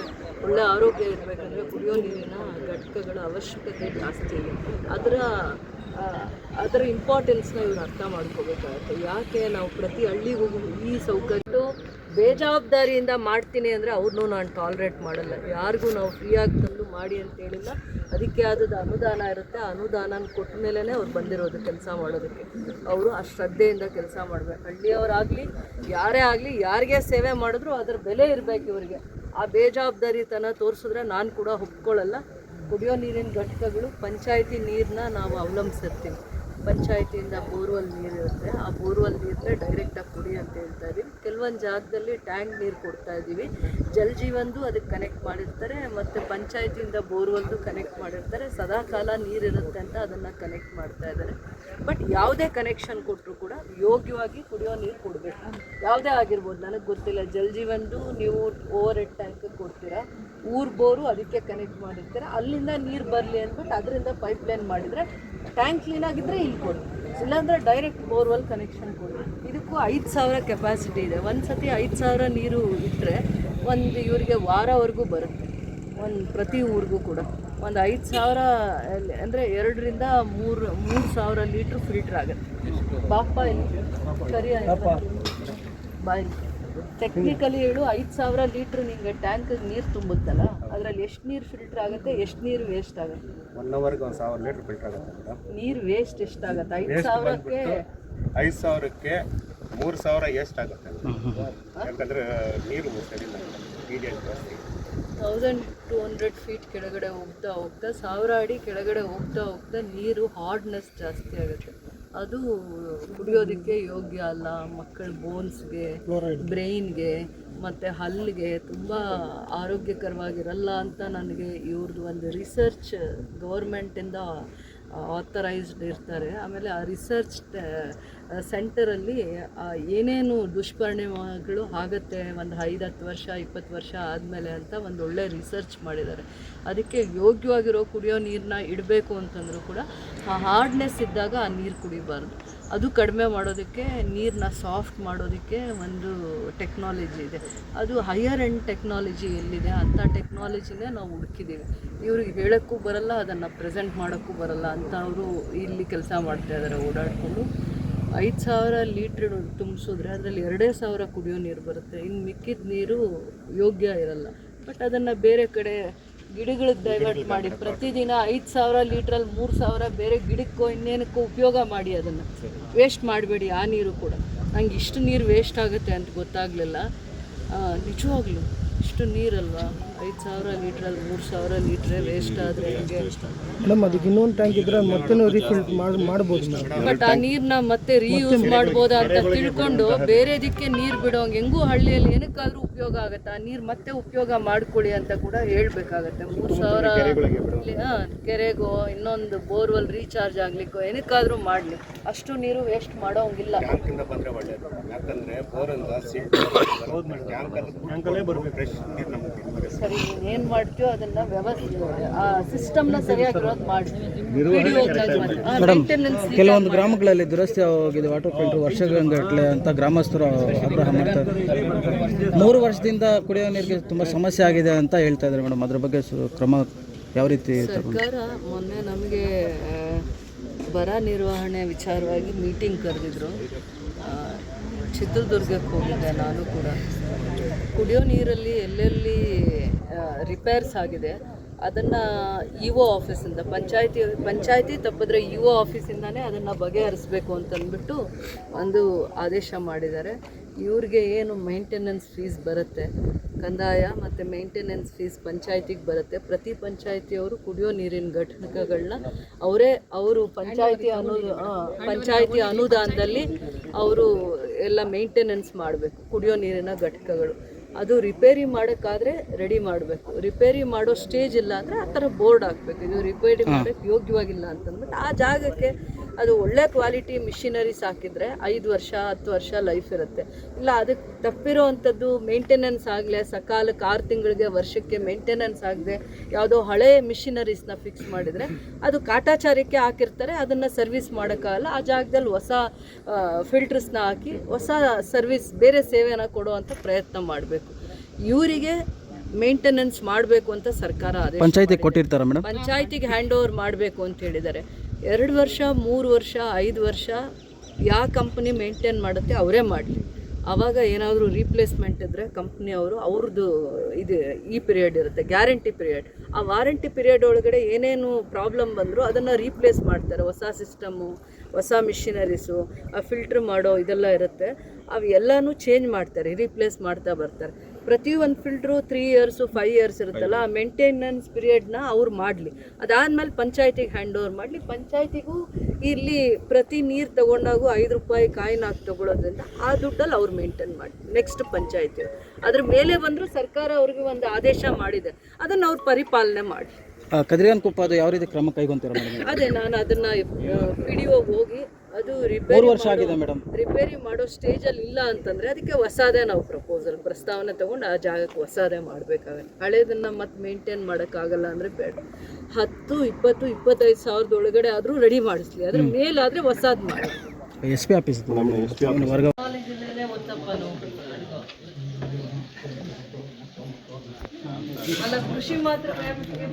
ಒಳ್ಳೆ ಆರೋಗ್ಯ ಇರಬೇಕಂದ್ರೆ ಕುಡಿಯೋ ನೀರಿನ ಘಟಕಗಳ ಅವಶ್ಯಕತೆ ಜಾಸ್ತಿ ಇದೆ. ಅದರ ಇಂಪಾರ್ಟೆನ್ಸ್ನ ಇವ್ರು ಅರ್ಥ ಮಾಡ್ಕೋಬೇಕಾಗತ್ತೆ. ಯಾಕೆ ನಾವು ಪ್ರತಿ ಹಳ್ಳಿಗೂ ಈ ಸೌಕರ್ಯ ಬೇಜವಾಬ್ದಾರಿಯಿಂದ ಮಾಡ್ತೀನಿ ಅಂದರೆ ಅವ್ರನ್ನೂ ನಾನು ಟಾಲ್ರೇಟ್ ಮಾಡಲ್ಲ. ಯಾರಿಗೂ ನಾವು ಫ್ರೀಯಾಗಿ ತಂದು ಮಾಡಿ ಅಂತ ಹೇಳಿಲ್ಲ. ಅದಕ್ಕೆ ಆದದ್ದು ಅನುದಾನ ಇರುತ್ತೆ. ಆ ಅನುದಾನ ಕೊಟ್ಟ ಮೇಲೇ ಅವ್ರು ಬಂದಿರೋದು ಕೆಲಸ ಮಾಡೋದಕ್ಕೆ. ಅವರು ಆ ಶ್ರದ್ಧೆಯಿಂದ ಕೆಲಸ ಮಾಡಬೇಕು. ಹಳ್ಳಿಯವರಾಗಲಿ ಯಾರೇ ಆಗಲಿ, ಯಾರಿಗೆ ಸೇವೆ ಮಾಡಿದ್ರು ಅದರ ಬೆಲೆ ಇರಬೇಕು ಇವರಿಗೆ. ಆ ಬೇಜವಾಬ್ದಾರಿತನ ತೋರಿಸಿದ್ರೆ ನಾನು ಕೂಡ ಒಪ್ಕೊಳ್ಳಲ್ಲ. ಕುಡಿಯೋ ನೀರಿನ ಘಟಕಗಳು ಪಂಚಾಯಿತಿ ನೀರನ್ನ ನಾವು ಅವಲಂಬಿಸಿರ್ತೀವಿ. ಪಂಚಾಯಿತಿಯಿಂದ ಬೋರ್ವೆಲ್ ನೀರು ಇರುತ್ತೆ. ಆ ಬೋರ್ವೆಲ್ ನೀರನ್ನೇ ಡೈರೆಕ್ಟಾಗಿ ಕುಡಿ ಅಂತ ಹೇಳ್ತಾ ಇದ್ದೀವಿ. ಕೆಲವೊಂದು ಜಾಗದಲ್ಲಿ ಟ್ಯಾಂಕ್ ನೀರು ಕೊಡ್ತಾ ಇದ್ದೀವಿ. ಜಲ್ ಜೀವನ್ದು ಅದಕ್ಕೆ ಕನೆಕ್ಟ್ ಮಾಡಿರ್ತಾರೆ, ಮತ್ತು ಪಂಚಾಯಿತಿಯಿಂದ ಬೋರ್ವೆಲ್ದು ಕನೆಕ್ಟ್ ಮಾಡಿರ್ತಾರೆ. ಸದಾಕಾಲ ನೀರಿರುತ್ತೆ ಅಂತ ಅದನ್ನು ಕನೆಕ್ಟ್ ಮಾಡ್ತಾ ಇದ್ದಾರೆ. ಬಟ್ ಯಾವುದೇ ಕನೆಕ್ಷನ್ ಕೊಟ್ಟರು ಕೂಡ ಯೋಗ್ಯವಾಗಿ ಕುಡಿಯೋ ನೀರು ಕೊಡಬೇಕು. ಯಾವುದೇ ಆಗಿರ್ಬೋದು, ನನಗೆ ಗೊತ್ತಿಲ್ಲ. ಜಲ್ ಜೀವನ್ದು ನೀವು ಓವರ್ ಹೆಡ್ ಟ್ಯಾಂಕ್ ಕೊಡ್ತೀರಾ, ಊರು ಬೋರು ಅದಕ್ಕೆ ಕನೆಕ್ಟ್ ಮಾಡಿರ್ತೀರ. ಅಲ್ಲಿಂದ ನೀರು ಬರಲಿ ಅಂದ್ಬಿಟ್ಟು ಅದರಿಂದ ಪೈಪ್ಲೈನ್ ಮಾಡಿದರೆ ಟ್ಯಾಂಕ್ ಕ್ಲೀನಾಗಿದ್ದರೆ ಇಲ್ಲಿ ಕೊಡಿ, ಇಲ್ಲಾಂದರೆ ಡೈರೆಕ್ಟ್ ಬೋರ್ವೆಲ್ ಕನೆಕ್ಷನ್ ಕೊಡಿ. ಇದಕ್ಕೂ 5000 ಕೆಪಾಸಿಟಿ ಇದೆ. ಒಂದು ಸತಿ 5000 ನೀರು ಇಟ್ಟರೆ ಒಂದು ಇವರಿಗೆ ವಾರವರೆಗೂ ಬರುತ್ತೆ. ಪ್ರತಿ ಊರಿಗೂ ಕೂಡ ಒಂದು 5000 ಅಂದರೆ 2 ರಿಂದ 3,000 ಲೀಟ್ರ್ ಫಿಲ್ಟ್ರ್ ಆಗುತ್ತೆ. ಬಾಪ ಇಲ್ಲಿ ಕರಿ ಬಾಯಿ ಟೆಕ್ನಿಕಲಿ ಹೇಳು, 5000 ಲೀಟ್ರ್ ನಿಮಗೆ ಟ್ಯಾಂಕಿಗೆ ನೀರು ತುಂಬುತ್ತಲ್ಲ, ಅದರಲ್ಲಿ ಎಷ್ಟು ನೀರು ಫಿಲ್ಟರ್ ಆಗುತ್ತೆ, ಎಷ್ಟು ನೀರು ವೇಸ್ಟ್ ಆಗುತ್ತೆ? 1 ಅವರ್ಗೆ 1000 ಲೀಟ್ರ್ ಫಿಲ್ಟರ್ ಆಗುತ್ತೆ ಮೇಡಮ್. ನೀರು ವೇಸ್ಟ್ ಎಷ್ಟಾಗುತ್ತೆ? 5000ಕ್ಕೆ 3000 ಎಷ್ಟಾಗುತ್ತೆ? ಯಾಕಂದರೆ ನೀರು ಸರಿಯಿಲ್ಲ, 1200 ಫೀಟ್ ಕೆಳಗಡೆ ಹೋಗ್ತಾ 1000 ಅಡಿ ಕೆಳಗಡೆ ಹೋಗ್ತಾ ನೀರು ಹಾರ್ಡ್ನೆಸ್ ಜಾಸ್ತಿ ಆಗುತ್ತೆ. ಅದು ಕುಡಿಯೋದಕ್ಕೆ ಯೋಗ್ಯ ಅಲ್ಲ. ಮಕ್ಕಳ ಬೋನ್ಸ್ಗೆ, ಬ್ರೈನ್ಗೆ ಮತ್ತು ಹಲ್ಲಿಗೆ ತುಂಬ ಆರೋಗ್ಯಕರವಾಗಿರಲ್ಲ ಅಂತ ನನಗೆ ಇವ್ರದ್ದು ಒಂದು ರಿಸರ್ಚ್ ಗೌರ್ಮೆಂಟಿಂದ ಆಥರೈಸ್ಡ್ ಇರ್ತಾರೆ. ಆಮೇಲೆ ಆ ರಿಸರ್ಚ್ ಸೆಂಟರಲ್ಲಿ ಏನೇನು ದುಷ್ಪರಿಣಾಮಗಳು ಆಗುತ್ತೆ ಒಂದು 5-10 ವರ್ಷ 20 ವರ್ಷ ಆದಮೇಲೆ ಅಂತ ಒಂದು ಒಳ್ಳೆ ರಿಸರ್ಚ್ ಮಾಡಿದ್ದಾರೆ. ಅದಕ್ಕೆ ಯೋಗ್ಯವಾಗಿರೋ ಕುಡಿಯೋ ನೀರನ್ನ ಇಡಬೇಕು ಅಂತಂದರೂ ಕೂಡ ಆ ಹಾರ್ಡ್ನೆಸ್ ಇದ್ದಾಗ ಆ ನೀರು ಕುಡಿಬಾರ್ದು. ಅದು ಕಡಿಮೆ ಮಾಡೋದಕ್ಕೆ, ನೀರನ್ನ ಸಾಫ್ಟ್ ಮಾಡೋದಕ್ಕೆ ಒಂದು ಟೆಕ್ನಾಲಜಿ ಇದೆ. ಅದು ಹೈಯರ್ ಎಂಡ್ ಟೆಕ್ನಾಲಜಿ ಎಲ್ಲಿದೆ ಅಂಥ ಟೆಕ್ನಾಲಜಿನೇ ನಾವು ಹುಡುಕಿದ್ದೀವಿ. ಇವ್ರಿಗೆ ಹೇಳೋಕ್ಕೂ ಬರಲ್ಲ, ಅದನ್ನು ಪ್ರೆಸೆಂಟ್ ಮಾಡೋಕ್ಕೂ ಬರಲ್ಲ ಅಂತ ಅವರು ಇಲ್ಲಿ ಕೆಲಸ ಮಾಡ್ತಾಯಿದ್ದಾರೆ ಓಡಾಡಿಕೊಂಡು. 5000 ಲೀಟ್ರ್ ತುಂಬಿಸಿದ್ರೆ ಅದರಲ್ಲಿ 2500 ಕುಡಿಯೋ ನೀರು ಬರುತ್ತೆ. ಇನ್ನು ಮಿಕ್ಕಿದ ನೀರು ಯೋಗ್ಯ ಇರಲ್ಲ. ಬಟ್ ಅದನ್ನು ಬೇರೆ ಕಡೆ ಗಿಡಗಳಿಗೆ ಡೈವರ್ಟ್ ಮಾಡಿ ಪ್ರತಿದಿನ 5,000 ಲೀಟ್ರಲ್ಲಿ 3,000 ಬೇರೆ ಗಿಡಕ್ಕೋ ಇನ್ನೇನಕ್ಕೋ ಉಪಯೋಗ ಮಾಡಿ, ಅದನ್ನು ವೇಸ್ಟ್ ಮಾಡಬೇಡಿ. ಆ ನೀರು ಕೂಡ ನಂಗೆ ಇಷ್ಟು ನೀರು ವೇಸ್ಟ್ ಆಗುತ್ತೆ ಅಂತ ಗೊತ್ತಾಗಲಿಲ್ಲ. ನಿಜವಾಗ್ಲೂ ಇಷ್ಟು ನೀರಲ್ವಾ, 5,000 ಲೀಟ್ರಲ್ಲಿ 3,000 ಲೀಟ್ರೇ ವೇಸ್ಟ್ ಆದರೆ ಹೇಗೆ? ಮೇಡಮ್ ಅದಕ್ಕೆ ಇನ್ನೊಂದು ಟ್ಯಾಂಕ್ ಇದ್ರೆ ಮತ್ತೆ ರೀಫಿಲ್ ಮಾಡ್ಬೋದು ಮೇಡಮ್. ಬಟ್ ಆ ನೀರನ್ನ ಮತ್ತೆ ರೀಯೂಸ್ ಮಾಡ್ಬೋದಾ ಅಂತ ತಿಳ್ಕೊಂಡು ಬೇರೆದಕ್ಕೆ ನೀರು ಬಿಡೋಂಗೆ, ಹೆಂಗೂ ಹಳ್ಳಿಯಲ್ಲಿ ಏನಕ್ಕಾದ್ರೂ ಉಪಯೋಗ ಆಗುತ್ತೆ, ಆ ನೀರು ಮತ್ತೆ ಉಪಯೋಗ ಮಾಡ್ಕೊಳ್ಳಿ ಅಂತ ಕೂಡ ಹೇಳ್ಬೇಕಾಗತ್ತೆ. 3,000 ಕೆರೆಗೋ ಇನ್ನೊಂದು ಬೋರ್ವೆಲ್ ರೀಚಾರ್ಜ್ ಆಗ್ಲಿಕ್ಕೋ ಏನಕ್ಕಾದ್ರೂ ಮಾಡಲಿ, ಅಷ್ಟು ನೀರು ವೇಸ್ಟ್ ಮಾಡೋಂಗಿಲ್ಲ. ಟ್ಯಾಂಕಿಂದ ಬಂದರೆ ಒಳ್ಳೆಯದು, ಯಾಕಂದರೆ ಬೋರಿಂದ ಟ್ಯಾಂಕಲ್ಲೇ ಬರಬೇಕು ಫ್ರೆಶ್ ನೀರು ನಮಗೆ. ಸರಿ, ಏನು ಮಾಡ್ತೀವೋ ಅದನ್ನ ವ್ಯವಸ್ಥೆ ಆ ಸಿಸ್ಟಮ್ನ ಸರಿಯಾಗಿ ಇರೋದು ಮಾಡಿ. ಕೆಲವೊಂದು ಗ್ರಾಮಗಳಲ್ಲಿ ದುರಸ್ತಿ ಆಗಿದೆ ವಾಟರ್ ಫಿಲ್ಟರ್ ವರ್ಷಗಟ್ಟಲೆ ಅಂತ ಗ್ರಾಮಸ್ಥರು ಆಗ್ರಹ ಮಾಡ್ತಾರೆ. 3 ವರ್ಷದಿಂದ ಕುಡಿಯೋ ನೀರಿಗೆ ತುಂಬ ಸಮಸ್ಯೆ ಆಗಿದೆ ಅಂತ ಹೇಳ್ತಾ ಇದ್ದಾರೆ ಮೇಡಮ್. ಅದ್ರ ಬಗ್ಗೆ ಕ್ರಮ ಯಾವ ರೀತಿ? ಸರ್ಕಾರ ಮೊನ್ನೆ ನಮಗೆ ಬರ ನಿರ್ವಹಣೆ ವಿಚಾರವಾಗಿ ಮೀಟಿಂಗ್ ಕರೆದಿದ್ರು. ಚಿತ್ರದುರ್ಗಕ್ಕೆ ಹೋಗಿದ್ದೆ ನಾನು ಕೂಡ. ಕುಡಿಯೋ ನೀರಲ್ಲಿ ಎಲ್ಲೆಲ್ಲಿ ರಿಪೇರ್ಸ್ ಆಗಿದೆ ಅದನ್ನು ಇ.ಒ. ಆಫೀಸಿಂದ ಪಂಚಾಯತಿ ತಪ್ಪಿದ್ರೆ ಇ.ಒ. ಆಫೀಸಿಂದನೇ ಅದನ್ನು ಬಗೆಹರಿಸಬೇಕು ಅಂತಂದ್ಬಿಟ್ಟು ಒಂದು ಆದೇಶ ಮಾಡಿದ್ದಾರೆ. ಇವ್ರಿಗೆ ಏನು ಮೇಂಟೆನೆನ್ಸ್ ಫೀಸ್ ಬರುತ್ತೆ, ಕಂದಾಯ ಮತ್ತು ಮೇಂಟೆನೆನ್ಸ್ ಫೀಸ್ ಪಂಚಾಯತಿಗೆ ಬರುತ್ತೆ. ಪ್ರತಿ ಪಂಚಾಯತಿಯವರು ಕುಡಿಯೋ ನೀರಿನ ಘಟಕಗಳನ್ನ ಅವರು ಪಂಚಾಯತಿ ಅನುದಾನದಲ್ಲಿ ಅವರು ಎಲ್ಲ ಮೇಂಟೆನೆನ್ಸ್ ಮಾಡಬೇಕು. ಕುಡಿಯೋ ನೀರಿನ ಘಟಕಗಳು ಅದು ರಿಪೇರಿ ಮಾಡೋಕ್ಕಾದರೆ ರೆಡಿ ಮಾಡಬೇಕು. ರಿಪೇರಿ ಮಾಡೋ ಸ್ಟೇಜ್ ಇಲ್ಲ ಅಂದರೆ ಆ ಥರ ಬೋರ್ಡ್ ಹಾಕಬೇಕು, ಇದು ರಿಪೇರಿ ಮಾಡೋಕ್ಕೆ ಯೋಗ್ಯವಾಗಿಲ್ಲ ಅಂತಂದ್ಬಿಟ್ಟು. ಆ ಜಾಗಕ್ಕೆ ಅದು ಒಳ್ಳೆ ಕ್ವಾಲಿಟಿ ಮಿಷಿನರೀಸ್ ಹಾಕಿದರೆ 5 ವರ್ಷ 10 ವರ್ಷ ಲೈಫ್ ಇರುತ್ತೆ. ಇಲ್ಲ ಅದಕ್ಕೆ ತಪ್ಪಿರೋ ಅಂಥದ್ದು ಮೇಂಟೆನೆನ್ಸ್ ಆಗಲೆ ಸಕಾಲಕ್ಕೆ 6 ತಿಂಗಳಿಗೆ ವರ್ಷಕ್ಕೆ ಮೇಂಟೆನೆನ್ಸ್ ಆಗದೆ ಯಾವುದೋ ಹಳೆ ಮಿಷಿನರೀಸ್ನ ಫಿಕ್ಸ್ ಮಾಡಿದರೆ ಅದು ಕಾಟಾಚಾರಕ್ಕೆ ಹಾಕಿರ್ತಾರೆ, ಅದನ್ನು ಸರ್ವಿಸ್ ಮಾಡೋಕ್ಕಾಗಲ್ಲ. ಆ ಜಾಗದಲ್ಲಿ ಹೊಸ ಫಿಲ್ಟರ್ಸ್ನ ಹಾಕಿ ಹೊಸ ಸರ್ವಿಸ್ ಬೇರೆ ಸೇವೆನ ಕೊಡುವಂಥ ಪ್ರಯತ್ನ ಮಾಡಬೇಕು. ಇವರಿಗೆ ಮೇಂಟೆನೆನ್ಸ್ ಮಾಡಬೇಕು ಅಂತ ಸರ್ಕಾರ ಪಂಚಾಯತಿಗೆ ಕೊಟ್ಟಿರ್ತಾರೆ ಮೇಡಮ್. ಪಂಚಾಯತಿಗೆ ಹ್ಯಾಂಡ್ ಓವರ್ ಮಾಡಬೇಕು ಅಂತ ಹೇಳಿದ್ದಾರೆ. 2 ವರ್ಷ 3 ವರ್ಷ 5 ವರ್ಷ ಯಾವ ಕಂಪ್ನಿ ಮೇಂಟೈನ್ ಮಾಡುತ್ತೆ ಅವರೇ ಮಾಡಲಿ. ಆವಾಗ ಏನಾದರೂ ರೀಪ್ಲೇಸ್ಮೆಂಟ್ ಇದ್ದರೆ ಕಂಪ್ನಿಯವರು ಅವ್ರದ್ದು ಇದು ಈ ಪೀರಿಯಡ್ ಇರುತ್ತೆ, ಗ್ಯಾರಂಟಿ ಪೀರಿಯಡ್. ಆ ವಾರಂಟಿ ಪೀರಿಯಡ್ ಒಳಗಡೆ ಏನೇನು ಪ್ರಾಬ್ಲಮ್ ಬಂದರೂ ಅದನ್ನು ರೀಪ್ಲೇಸ್ ಮಾಡ್ತಾರೆ. ಹೊಸ ಸಿಸ್ಟಮ್ಮು, ಹೊಸ ಮಿಷಿನರೀಸು, ಆ ಫಿಲ್ಟ್ರ್ ಮಾಡೋ ಇದೆಲ್ಲ ಇರುತ್ತೆ, ಅವು ಎಲ್ಲನೂ ಚೇಂಜ್ ಮಾಡ್ತಾರೆ, ರೀಪ್ಲೇಸ್ ಮಾಡ್ತಾ ಬರ್ತಾರೆ. ಪ್ರತಿಯೊಂದು ಫಿಲ್ಟ್ರು 3 years 5 years ಇರುತ್ತಲ್ಲ, ಆ ಮೇಂಟೆನೆನ್ಸ್ ಪೀರಿಯಡ್ನ ಅವ್ರು ಮಾಡಲಿ. ಅದಾದಮೇಲೆ ಪಂಚಾಯತಿಗೆ ಹ್ಯಾಂಡ್ ಓವರ್ ಮಾಡಲಿ. ಪಂಚಾಯತಿಗೂ ಇಲ್ಲಿ ಪ್ರತಿ ನೀರು ತೊಗೊಂಡಾಗೂ 5 ರೂಪಾಯಿ ಕಾಯಿನ್ ಹಾಕಿ ತೊಗೊಳೋದ್ರಿಂದ ಆ ದುಡ್ಡಲ್ಲಿ ಅವ್ರು ಮೇಂಟೈನ್ ಮಾಡಿ ನೆಕ್ಸ್ಟ್ ಪಂಚಾಯತಿ ಅದ್ರ ಮೇಲೆ ಬಂದರೂ ಸರ್ಕಾರ ಅವ್ರಿಗೆ ಒಂದು ಆದೇಶ ಮಾಡಿದೆ, ಅದನ್ನು ಅವ್ರು ಪರಿಪಾಲನೆ ಮಾಡಿ. ಕದ್ರಿಯನ್ಕೊಪ್ಪ ಅದು ಯಾವ ರೀತಿ ಕ್ರಮ ಕೈಗೊಂತೀರ ಮೇಡಮ್? ಅದೇ ನಾನು ಅದನ್ನು PDO ಹೋಗಿ ಅದು ರಿಪೇರಿ ಮಾಡೋ ಸ್ಟೇಜಲ್ಲಿ ಇಲ್ಲ ಅಂತಂದರೆ ಅದಕ್ಕೆ ಹೊಸದೇ ನಾವು ಪ್ರಸ್ತಾವನೆ ತೊಗೊಂಡು ಆ ಜಾಗಕ್ಕೆ ಹೊಸದೇ ಮಾಡಬೇಕಾಗತ್ತೆ. ಹಳೇದನ್ನು ಮತ್ತೆ ಮೇಂಟೈನ್ ಮಾಡೋಕ್ಕಾಗಲ್ಲ ಅಂದರೆ ಬೇಡ. 10, 20, 25 ಸಾವಿರದ ಒಳಗಡೆ ಆದರೂ ರೆಡಿ ಮಾಡಿಸ್ಲಿ, ಅದ್ರ ಮೇಲಾದರೆ ಹೊಸದು ಮಾಡಿ. SP ಆಫೀಸ್ ಕಾಲೇಜಿಲ್ಲೇ ಒತ್ತಪ್ಪನು ಅಲ್ಲ, ಕೃಷಿ ಮಾತ್ರ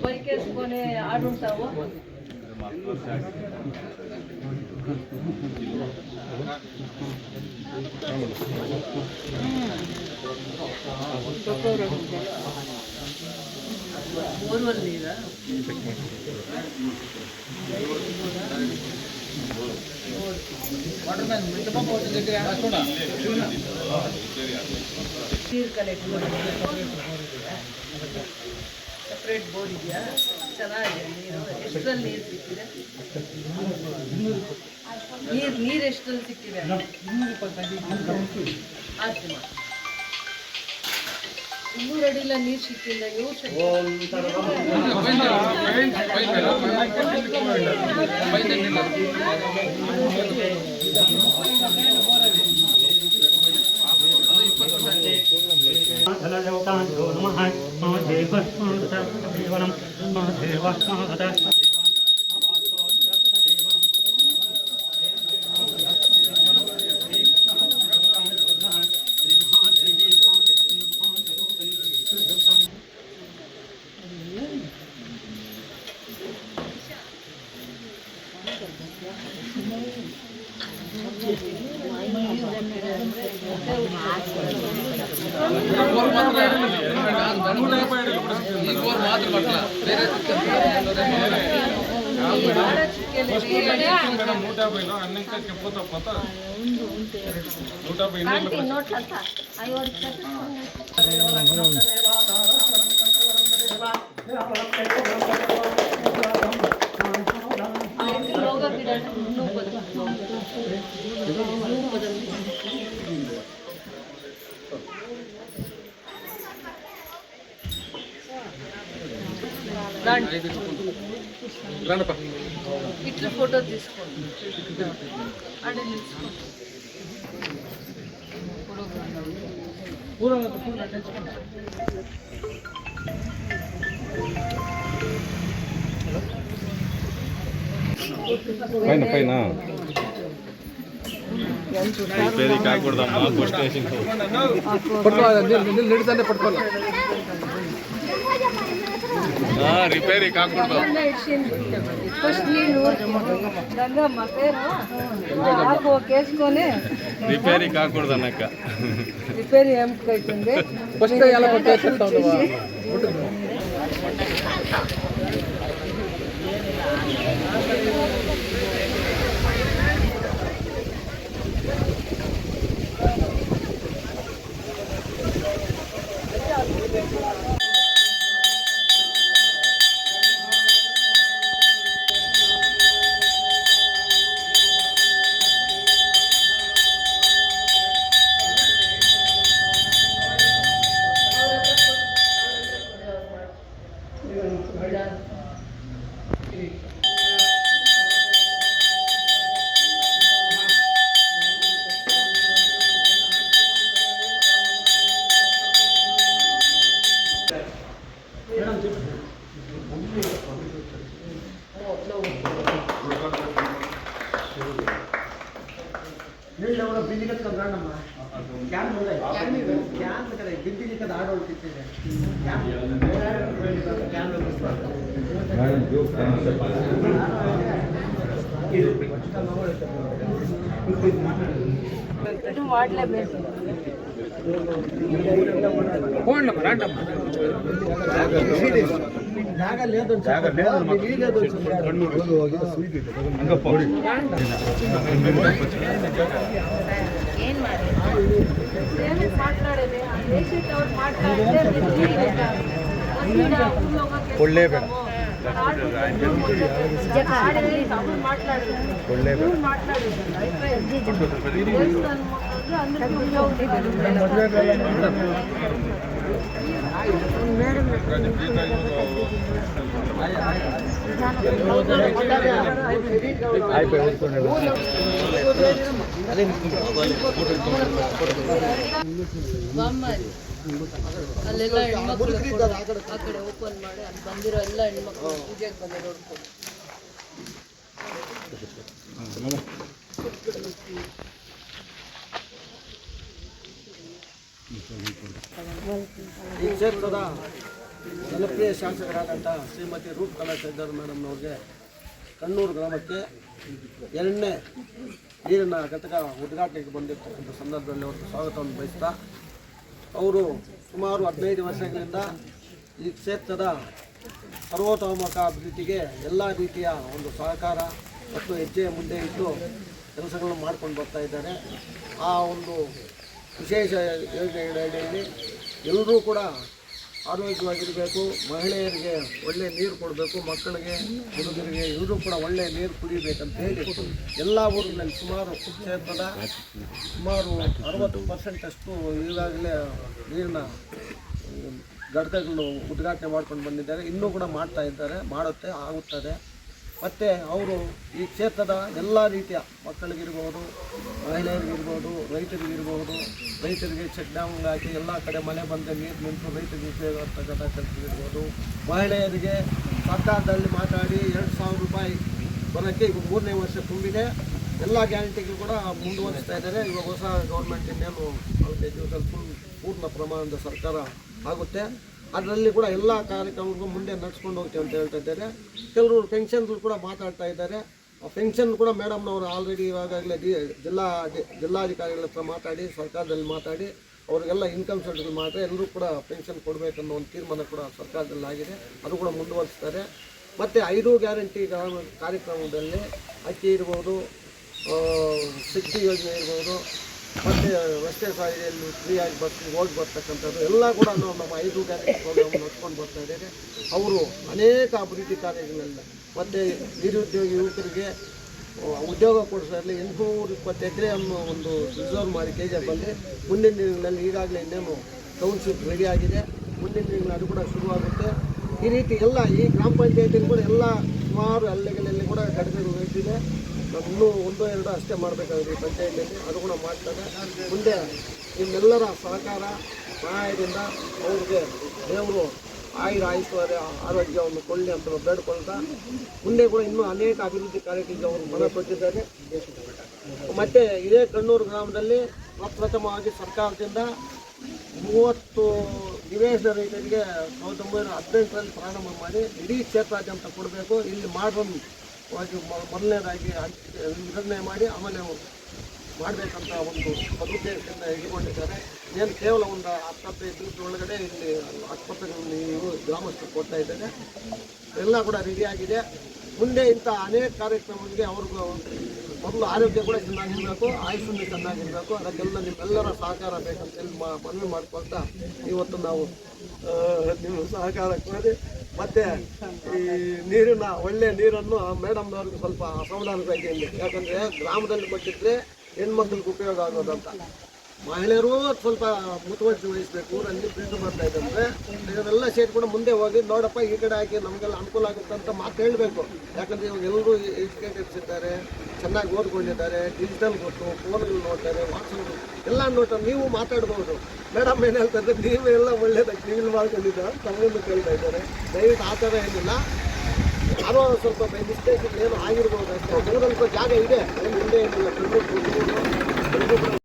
ಬೈಕ್ వేసుకొని ఆడుంటావు. ಬೋರ್ವೆಲ್ ನೀರಾ? ನೀರು ಕಲೆಕ್ಟ್ ಸಪ್ರೇಟ್ ಬೋರ್ ಇದೆಯಾ? ಚೆನ್ನಾಗಿದೆ ನೀರು. ಎಷ್ಟರಲ್ಲಿ ನೀರು ಸಿಕ್ಕಿದೆ? ನೀರು ಎಷ್ಟರಲ್ಲಿ ಸಿಕ್ಕಿದೆ? 200 ಅಡಿಲ್ಲ ನೀರು ಸಿಕ್ಕಿಲ್ಲ. ఇట్లా ఫోటో తీసుకోండి అంటే నిల్చుకోండి పైన పైన రిపేరీకి ఆగకూడదమ్మా బస్ స్టేషన్ రిపేరీకి ఆగకూడదు కేసుకొని రిపేరీకి ఆగకూడదు అన్నాక రిపేర్ ఏమిటైతుంది ಮಾಡಲೇಬೇಕು ಅಲ್ಲೆಲ್ಲ ಹೆಣ್ಮಕ್ಳು ಆ ಕಡೆ ಓಪನ್ ಮಾಡಿ ಅಲ್ಲಿ ಬಂದಿರೋ ಎಲ್ಲ ಹೆಣ್ಮಕ್ಳು ಪೂಜೆಗೆ ಬಂದಿರೋ ಈ ಕ್ಷೇತ್ರದ ಜನಪ್ರಿಯ ಶಾಸಕರಾದಂಥ ಶ್ರೀಮತಿ ರೂಪಕಲಾ ಶೆಟ್ಟರ್ ಮೇಡಮ್ನವ್ರಿಗೆ ಕಣ್ಣೂರು ಗ್ರಾಮಕ್ಕೆ 2ನೇ ನೀರಿನ ಘಟಕ ಉದ್ಘಾಟನೆಗೆ ಬಂದಿರ್ತಕ್ಕಂಥ ಸಂದರ್ಭದಲ್ಲಿ ಅವರಿಗೆ ಸ್ವಾಗತವನ್ನು ಬಯಸ್ತಾ ಅವರು ಸುಮಾರು 15 ವರ್ಷಗಳಿಂದ ಈ ಕ್ಷೇತ್ರದ ಸರ್ವತೋಮುಖ ಅಭಿವೃದ್ಧಿಗೆ ಎಲ್ಲ ರೀತಿಯ ಒಂದು ಸಹಕಾರ ಮತ್ತು ಹೆಜ್ಜೆ ಮುಂದೆ ಇಟ್ಟು ಕೆಲಸಗಳನ್ನು ಮಾಡ್ಕೊಂಡು ಬರ್ತಾ ಇದ್ದಾರೆ. ಆ ಒಂದು ವಿಶೇಷ ಯೋಜನೆಗಳಲ್ಲಿ ಎಲ್ಲರೂ ಕೂಡ ಆರೋಗ್ಯವಾಗಿರಬೇಕು, ಮಹಿಳೆಯರಿಗೆ ಒಳ್ಳೆಯ ನೀರು ಕೊಡಬೇಕು, ಮಕ್ಕಳಿಗೆ ಹುಡುಗರಿಗೆ ಎಲ್ಲರೂ ಕೂಡ ಒಳ್ಳೆಯ ನೀರು ಕುಡಿಯಬೇಕಂತ ಹೇಳಿ ಎಲ್ಲ ಊರಿನಲ್ಲಿ ಸುಮಾರು ಕ್ಷೇತ್ರದ ಸುಮಾರು 60% ಅಷ್ಟು ಈಗಾಗಲೇ ನೀರಿನ ಘಟಕಗಳು ಉದ್ಘಾಟನೆ ಮಾಡ್ಕೊಂಡು ಬಂದಿದ್ದಾರೆ. ಇನ್ನೂ ಕೂಡ ಮಾಡ್ತಾ ಇದ್ದಾರೆ, ಆಗುತ್ತದೆ. ಮತ್ತು ಅವರು ಈ ಕ್ಷೇತ್ರದ ಎಲ್ಲ ರೀತಿಯ ಮಕ್ಕಳಿಗಿರ್ಬೋದು, ಮಹಿಳೆಯರಿಗಿರ್ಬೋದು, ರೈತರಿಗೆ ಚೆಕ್ ಡ್ಯಾಮ್ ಹಾಕಿ ಎಲ್ಲ ಕಡೆ ಮಳೆ ಬಂದರೆ ನೀರು ನಿಂತು ರೈತರಿಗೆ ಉಪಯೋಗ ಆಗ್ತಕ್ಕಂಥ ಕೆಲಸವಿರ್ಬೋದು, ಮಹಿಳೆಯರಿಗೆ ಸರ್ಕಾರದಲ್ಲಿ ಮಾತಾಡಿ 2,000 ರೂಪಾಯಿ ಬರೋಕ್ಕೆ ಈಗ 3ನೇ ವರ್ಷ ತುಂಬಿದೆ. ಎಲ್ಲ ಗ್ಯಾರಂಟಿಗಳು ಕೂಡ ಮುಂದುವರಿಸ್ತಾ ಇದ್ದಾರೆ. ಇವಾಗ ಹೊಸ ಗೌರ್ಮೆಂಟ್ ಇನ್ನೇನು 4 ದಿವಸದಲ್ಲಿ ಪೂರ್ಣ ಪ್ರಮಾಣದ ಸರ್ಕಾರ ಆಗುತ್ತೆ. ಅದರಲ್ಲಿ ಕೂಡ ಎಲ್ಲ ಕಾರ್ಯಕ್ರಮಗಳಿಗೂ ಮುಂದೆ ನಡೆಸ್ಕೊಂಡು ಹೋಗ್ತೀವಿ ಅಂತ ಹೇಳ್ತಾ ಇದ್ದಾರೆ. ಕೆಲವರು ಪೆನ್ಷನ್ಗಳು ಕೂಡ ಮಾತಾಡ್ತಾ ಇದ್ದಾರೆ. ಆ ಪೆನ್ಷನ್ ಕೂಡ ಮೇಡಮ್ನವರು ಆಲ್ರೆಡಿ ಇವಾಗಲೇ ಜಿಲ್ಲಾಧಿಕಾರಿಗಳ ಹತ್ರ ಮಾತಾಡಿ ಸರ್ಕಾರದಲ್ಲಿ ಮಾತಾಡಿ ಅವರಿಗೆಲ್ಲ ಇನ್ಕಮ್ ಸರ್ಟಿಫಿಕೇಟ್ ಮಾಡಿದ್ರೆ ಎಲ್ಲರೂ ಕೂಡ ಪೆನ್ಷನ್ ಕೊಡಬೇಕನ್ನೋ ಒಂದು ತೀರ್ಮಾನ ಕೂಡ ಸರ್ಕಾರದಲ್ಲಿ ಆಗಿದೆ. ಅದು ಕೂಡ ಮುಂದುವರಿಸ್ತಾರೆ. ಮತ್ತು 5 ಗ್ಯಾರಂಟಿ ಕಾರ್ಯಕ್ರಮದಲ್ಲಿ ಅಕ್ಕಿ ಇರ್ಬೋದು, ಶಕ್ತಿ ಯೋಜನೆ ಇರ್ಬೋದು, ಮತ್ತು ರಸ್ತೆ ಸಾರಿಗೆಯಲ್ಲಿ ಫ್ರೀಯಾಗಿ ಹೋಗಿ ಬರ್ತಕ್ಕಂಥದ್ದು ಎಲ್ಲ ಕೂಡ ನಮ್ಮ 5 ಗ್ಯಾರಂಟಿ ಪ್ರೋಗ್ರಾಮ್ ನಡ್ಕೊಂಡು ಬರ್ತಾ ಇದ್ದಾರೆ. ಅವರು ಅನೇಕ ಅಭಿವೃದ್ಧಿ ಕಾರ್ಯಗಳಲ್ಲಿ ಮತ್ತು ನಿರುದ್ಯೋಗಿ ಯುವಕರಿಗೆ ಉದ್ಯೋಗ ಕೊಡಿಸೋದ್ರಲ್ಲಿ 820 ಎಕರೆಯನ್ನು ಒಂದು ರಿಸರ್ವ್ ಮಾಡಿ KGFಲ್ಲಿ ಮುಂದಿನ ದಿನಗಳಲ್ಲಿ ಈಗಾಗಲೇ ಇನ್ನೇನು ಟೌನ್ಶಿಪ್ ರೆಡಿ ಆಗಿದೆ. ಮುಂದಿನ ದಿನಗಳಲ್ಲಿ ಅದು ಕೂಡ ಶುರುವಾಗುತ್ತೆ. ಈ ರೀತಿ ಎಲ್ಲ ಈ ಗ್ರಾಮ ಪಂಚಾಯತಿಯಲ್ಲಿ ಕೂಡ ಎಲ್ಲ ಸುಮಾರು ಹಳ್ಳಿಗಳಲ್ಲಿ ಕೂಡ ಘಟನೆಗಳು ನಡೀತಿದೆ. ನಾವು ಇನ್ನೂ 1-2 ಅಷ್ಟೇ ಮಾಡಬೇಕಾಗಿದೆ ಈ ಪಂಚಾಯತಿಯಲ್ಲಿ, ಅದು ಕೂಡ ಮಾಡ್ತಾರೆ. ಮುಂದೆ ನಿಮ್ಮೆಲ್ಲರ ಸಹಕಾರ ಸಹಾಯದಿಂದ ಅವ್ರಿಗೆ ದೇವರು ಆರೋಗ್ಯವನ್ನು ಕೊಡಲಿ ಅಂತ ಬೇಡ್ಕೊಳ್ತಾ ಮುಂದೆ ಕೂಡ ಇನ್ನೂ ಅನೇಕ ಅಭಿವೃದ್ಧಿ ಕಾರ್ಯಗಳಿಗೆ ಅವರು ಮನ ಕೊಟ್ಟಿದ್ದಾರೆ. ಮತ್ತು ಇದೇ ಕಣ್ಣೂರು ಗ್ರಾಮದಲ್ಲಿ ಪ್ರಪ್ರಥಮವಾಗಿ ಸರ್ಕಾರದಿಂದ 30 ನಿವೇಶನ ರೈತರಿಗೆ 1918ರಲ್ಲಿ ಪ್ರಾರಂಭ ಮಾಡಿ ಇಡೀ ಕ್ಷೇತ್ರಾದ್ಯಂತ ಕೊಡಬೇಕು. ಇಲ್ಲಿ ಮಾಡರ್ನ್ ಮೊದಲನೇದಾಗಿ ನಿರ್ಣಯ ಮಾಡಿ ಆಮೇಲೆ ಮಾಡಬೇಕಂತ ಒಂದು ಸದುದ್ದೇಶದಿಂದ ಇಟ್ಕೊಂಡಿದ್ದಾರೆ. ಏನು ಕೇವಲ ಒಂದು 10-15 ದಿವಸದ ಒಳಗಡೆ ಇಲ್ಲಿ ಆಸ್ಪತ್ರೆಗಳನ್ನು ಇವರು ಗ್ರಾಮಸ್ಥರು ಕೊಡ್ತಾ ಇದ್ದಾರೆ. ಎಲ್ಲ ಕೂಡ ರೆಡಿಯಾಗಿದೆ. ಮುಂದೆ ಇಂಥ ಅನೇಕ ಕಾರ್ಯಕ್ರಮಗಳಿಗೆ ಅವ್ರಿಗೂ ಮೊದಲು ಆರೋಗ್ಯ ಕೂಡ ಚೆನ್ನಾಗಿರಬೇಕು, ಆಯುಷ್ಯ ಚೆನ್ನಾಗಿರಬೇಕು. ಅದಕ್ಕೆಲ್ಲ ನಿಮ್ಮೆಲ್ಲರ ಸಹಕಾರ ಬೇಕಂತೇಳಿ ಮನವಿ ಮಾಡ್ಕೊಳ್ತಾ ಇವತ್ತು ನಾವು ನಿಮ್ಮ ಸಹಕಾರ ಕೋರಿ ಮತ್ತು ಈ ನೀರಿನ ಒಳ್ಳೆಯ ನೀರನ್ನು ಮೇಡಮ್ನವ್ರಿಗೆ ಸ್ವಲ್ಪ ಅಸಮಾಧಾನವಾಗಿ ಇಲ್ಲಿ, ಯಾಕಂದರೆ ಗ್ರಾಮದಲ್ಲಿ ಕೊಟ್ಟಿದ್ರೆ ಹೆಣ್ಮಕ್ಳಿಗೆ ಉಪಯೋಗ ಆಗೋದಂತ. ಮಹಿಳೆಯರು ಸ್ವಲ್ಪ ಮುತುವರ್ಜಿ ವಹಿಸಬೇಕು. ಊರಲ್ಲಿ ಫಿಲ್ಟರ್ ಮಾಡ್ತಾ ಇದ್ದಂದರೆ ಇದನ್ನೆಲ್ಲ ಸೇರಿಕೊಂಡು ಮುಂದೆ ಹೋಗಿ ನೋಡಪ್ಪ ಈ ಕಡೆ ಹಾಕಿ ನಮಗೆಲ್ಲ ಅನುಕೂಲ ಆಗುತ್ತೆ ಅಂತ ಮಾತು ಹೇಳಬೇಕು. ಯಾಕಂದರೆ ಇವಾಗ ಎಲ್ಲರೂ ಎಜುಕೇಟೆಡ್ಸ್ ಇದ್ದಾರೆ, ಚೆನ್ನಾಗಿ ಓದ್ಕೊಂಡಿದ್ದಾರೆ, ಡಿಜಿಟಲ್ ಗೊತ್ತು, ಫೋನ್ಗಳು ನೋಡ್ತಾರೆ, ವಾಟ್ಸಪ್ ಎಲ್ಲ ನೋಡ್ತಾರೆ. ನೀವು ಮಾತಾಡ್ಬೋದು. ಮೇಡಮ್ ಏನು ಹೇಳ್ತಾರೆ, ನೀವು ಎಲ್ಲ ಒಳ್ಳೆಯದಾಗಿ ನೀವು ಮಾಡ್ಕೊಂಡಿದ್ದಾರೆ ತಮ್ಮನ್ನು ಕೇಳ್ತಾ ಇದ್ದಾರೆ. ದಯವಿಟ್ಟು ಆ ಥರ ಏನಿಲ್ಲ, ಯಾರೋ ಸ್ವಲ್ಪ ಮಿಸ್ಟೇಕ್ ಏನು ಆಗಿರ್ಬೋದು ಅಷ್ಟೇ. ಸ್ವಲ್ಪ ಜಾಗ ಇದೆ, ಮುಂದೆ ಏನಿಲ್ಲ.